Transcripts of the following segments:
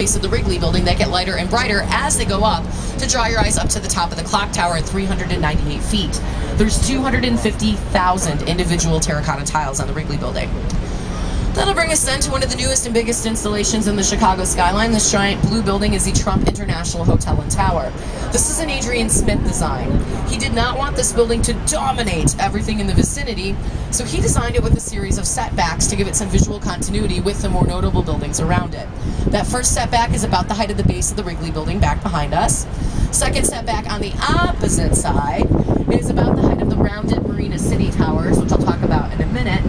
face of the Wrigley building that get lighter and brighter as they go up to draw your eyes up to the top of the clock tower at 398 feet. There's 250,000 individual terracotta tiles on the Wrigley building. That'll bring us then to one of the newest and biggest installations in the Chicago skyline. This giant blue building is the Trump International Hotel and Tower. This is an Adrian Smith design. He did not want this building to dominate everything in the vicinity, so he designed it with a series of setbacks to give it some visual continuity with the more notable buildings around it. That first setback is about the height of the base of the Wrigley building back behind us. Second setback on the opposite side is about the height of the rounded Marina City towers, which I'll talk about in a minute.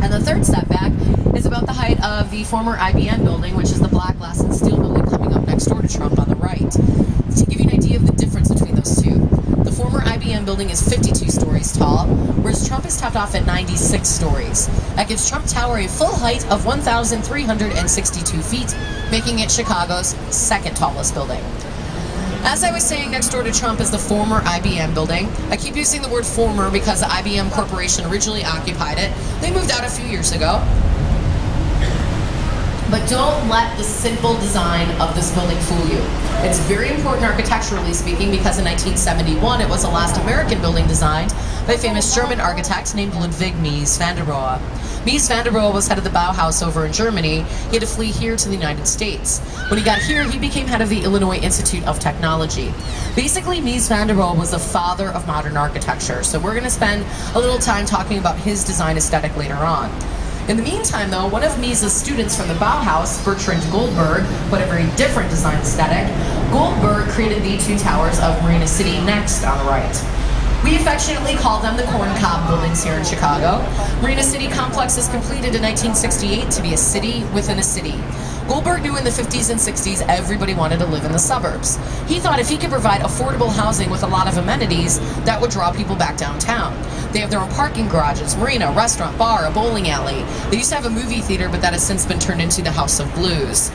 And the third setback is about the height of the former IBM building, which is the black glass and steel building coming up next door to Trump on the right. To give you an idea of the difference between those two, the former IBM building is 52 stories tall, whereas Trump is topped off at 96 stories. That gives Trump Tower a full height of 1,362 feet, making it Chicago's second tallest building. As I was saying, next door to Trump is the former IBM building. I keep using the word former because the IBM Corporation originally occupied it. They moved out a few years ago. But don't let the simple design of this building fool you. It's very important architecturally speaking because in 1971 it was the last American building designed by a famous German architect named Ludwig Mies van der Rohe. Mies van der Rohe was head of the Bauhaus over in Germany. He had to flee here to the United States. When he got here, he became head of the Illinois Institute of Technology. Basically, Mies van der Rohe was the father of modern architecture, so we're going to spend a little time talking about his design aesthetic later on. In the meantime, though, one of Mies' students from the Bauhaus, Bertrand Goldberg, put a very different design aesthetic. Goldberg created the two towers of Marina City next on the right. We affectionately call them the Corn Cob buildings here in Chicago. Marina City Complex was completed in 1968 to be a city within a city. Goldberg knew in the 50s and 60s everybody wanted to live in the suburbs. He thought if he could provide affordable housing with a lot of amenities, that would draw people back downtown. They have their own parking garages, marina, restaurant, bar, a bowling alley. They used to have a movie theater, but that has since been turned into the House of Blues.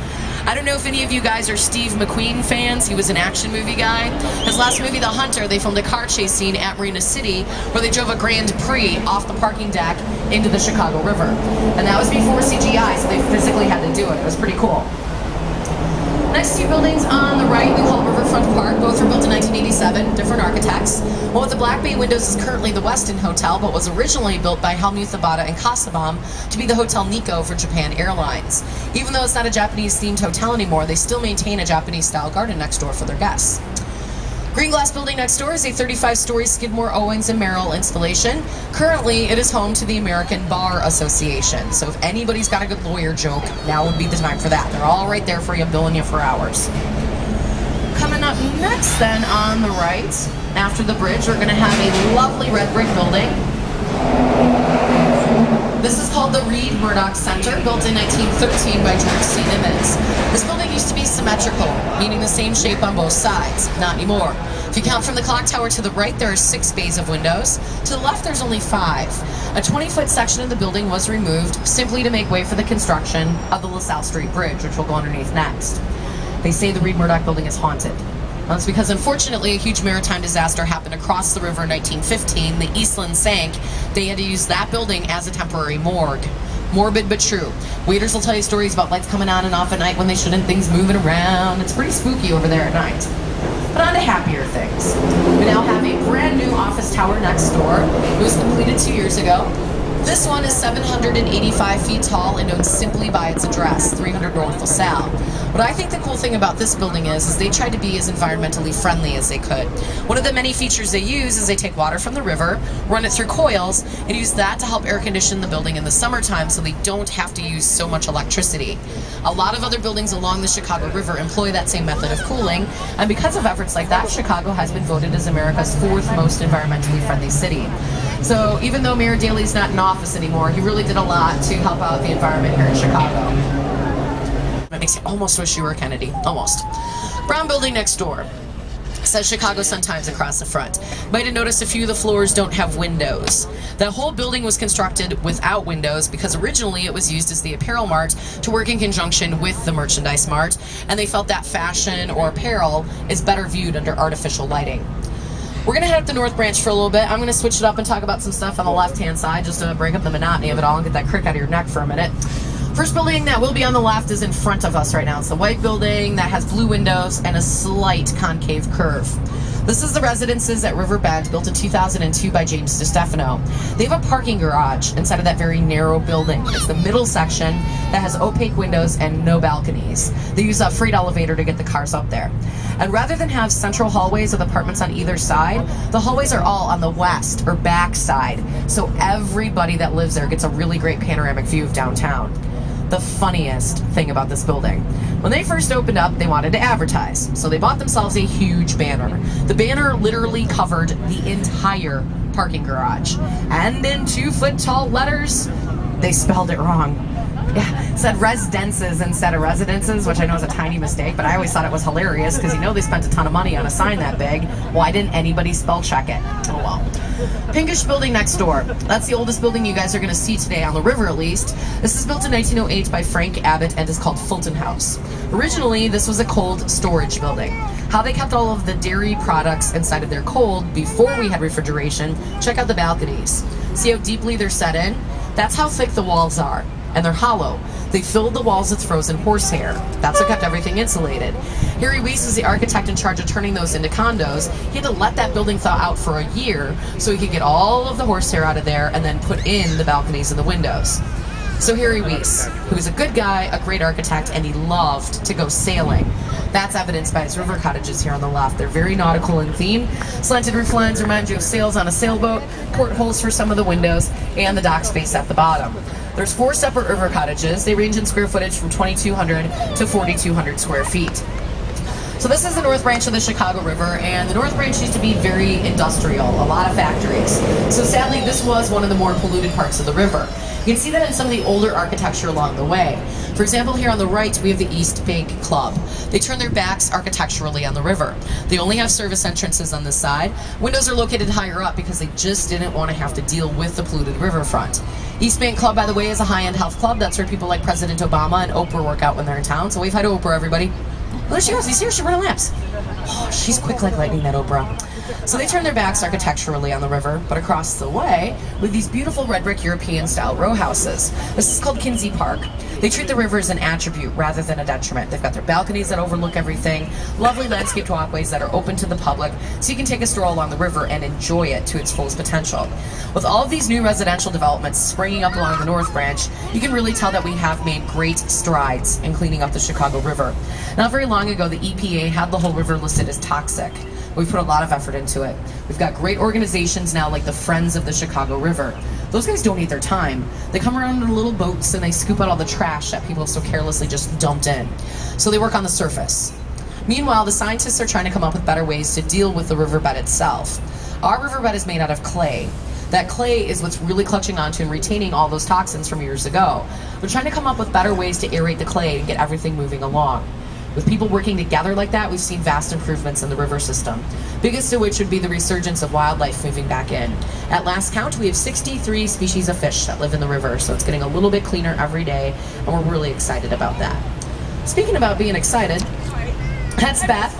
I don't know if any of you guys are Steve McQueen fans. He was an action movie guy. His last movie, The Hunter, they filmed a car chase scene at Marina City where they drove a Grand Prix off the parking deck into the Chicago River. And that was before CGI, so they physically had to do it. It was pretty cool. Next two buildings on the right we call Riverfront Park. Both were built in 1987, different architects. One with the black bay windows is currently the Westin Hotel, but was originally built by Helmuth Abada and Kasabam to be the Hotel Nikko for Japan Airlines. Even though it's not a Japanese-themed hotel anymore, they still maintain a Japanese-style garden next door for their guests. Green Glass building next door is a 35-story Skidmore, Owings & Merrill installation. Currently, it is home to the American Bar Association. So if anybody's got a good lawyer joke, now would be the time for that. They're all right there for you, billing you for hours. Coming up next then on the right, after the bridge, we're going to have a lovely red brick building. This is called the Reed Murdoch Center, built in 1913 by George C. Nimitz. This building used to be symmetrical, meaning the same shape on both sides. Not anymore. If you count from the clock tower to the right, there are 6 bays of windows. To the left, there's only 5. A 20-foot section of the building was removed simply to make way for the construction of the LaSalle Street Bridge, which we'll go underneath next. They say the Reed Murdoch building is haunted. That's because, unfortunately, a huge maritime disaster happened across the river in 1915. The Eastland sank. They had to use that building as a temporary morgue. Morbid but true. Waiters will tell you stories about lights coming on and off at night when they shouldn't, things moving around. It's pretty spooky over there at night. But on to happier things. We now have a brand new office tower next door. It was completed 2 years ago. This one is 785 feet tall and known simply by its address, 300 North LaSalle. What I think the cool thing about this building is they tried to be as environmentally friendly as they could. One of the many features they use is they take water from the river, run it through coils, and use that to help air condition the building in the summertime so they don't have to use so much electricity. A lot of other buildings along the Chicago River employ that same method of cooling, and because of efforts like that, Chicago has been voted as America's 4th most environmentally friendly city. So even though Mayor Daley's not in office anymore, he really did a lot to help out the environment here in Chicago. It makes you almost wish you were Kennedy. Almost. Brown building next door. It says Chicago Sun-Times across the front. Might have noticed a few of the floors don't have windows. The whole building was constructed without windows because originally it was used as the apparel mart to work in conjunction with the merchandise mart, and they felt that fashion or apparel is better viewed under artificial lighting. We're going to head up the North Branch for a little bit. I'm going to switch it up and talk about some stuff on the left-hand side just to break up the monotony of it all and get that crick out of your neck for a minute. First building that will be on the left is in front of us right now. It's the white building that has blue windows and a slight concave curve. This is the residences at Riverbend, built in 2002 by James DeStefano. They have a parking garage inside of that very narrow building. It's the middle section that has opaque windows and no balconies. They use a freight elevator to get the cars up there. And rather than have central hallways with apartments on either side, the hallways are all on the west or back side. So everybody that lives there gets a really great panoramic view of downtown. The funniest thing about this building, when they first opened up, they wanted to advertise. So they bought themselves a huge banner. The banner literally covered the entire parking garage. And in 2-foot tall letters, they spelled it wrong. Yeah, it said residences instead of residences, which I know is a tiny mistake, but I always thought it was hilarious because you know they spent a ton of money on a sign that big. Why didn't anybody spell check it? Oh well. Pinkish building next door. That's the oldest building you guys are going to see today, on the river at least. This is built in 1908 by Frank Abbott and is called Fulton House. Originally, this was a cold storage building. How they kept all of the dairy products inside of their cold before we had refrigeration, check out the balconies. See how deeply they're set in? That's how thick the walls are. And they're hollow. They filled the walls with frozen horsehair. That's what kept everything insulated. Harry Weiss was the architect in charge of turning those into condos. He had to let that building thaw out for a year so he could get all of the horsehair out of there and then put in the balconies and the windows. So Harry Weiss, who was a good guy, a great architect, and he loved to go sailing. That's evidenced by his river cottages here on the left. They're very nautical in theme. Slanted roof lines remind you of sails on a sailboat, portholes for some of the windows, and the dock space at the bottom. There's 4 separate river cottages. They range in square footage from 2,200 to 4,200 square feet. So this is the North Branch of the Chicago River, and the North Branch used to be very industrial, a lot of factories. So sadly, this was one of the more polluted parts of the river. You can see that in some of the older architecture along the way. For example, here on the right, we have the East Bank Club. They turn their backs architecturally on the river. They only have service entrances on this side. Windows are located higher up because they just didn't want to have to deal with the polluted riverfront. East Bank Club, by the way, is a high-end health club. That's where people like President Obama and Oprah work out when they're in town. So wave hi to Oprah, everybody. Oh, there she goes. You see her? She's running laps. Oh, she's quick like lightning, that Oprah. So they turn their backs architecturally on the river, but across the way with these beautiful red brick European-style row houses. This is called Kinsey Park. They treat the river as an attribute rather than a detriment. They've got their balconies that overlook everything, lovely landscaped walkways that are open to the public, so you can take a stroll along the river and enjoy it to its fullest potential. With all of these new residential developments springing up along the North Branch, you can really tell that we have made great strides in cleaning up the Chicago River. Not very long ago, the EPA had the whole river listed as toxic. We've put a lot of effort into it. We've got great organizations now like the Friends of the Chicago River. Those guys donate their time. They come around in little boats and they scoop out all the trash that people have so carelessly just dumped in. So they work on the surface. Meanwhile, the scientists are trying to come up with better ways to deal with the riverbed itself. Our riverbed is made out of clay. That clay is what's really clutching onto and retaining all those toxins from years ago. We're trying to come up with better ways to aerate the clay and get everything moving along. With people working together like that, we've seen vast improvements in the river system. Biggest of which would be the resurgence of wildlife moving back in. At last count, we have 63 species of fish that live in the river, so it's getting a little bit cleaner every day, and we're really excited about that. Speaking about being excited, that's Beth.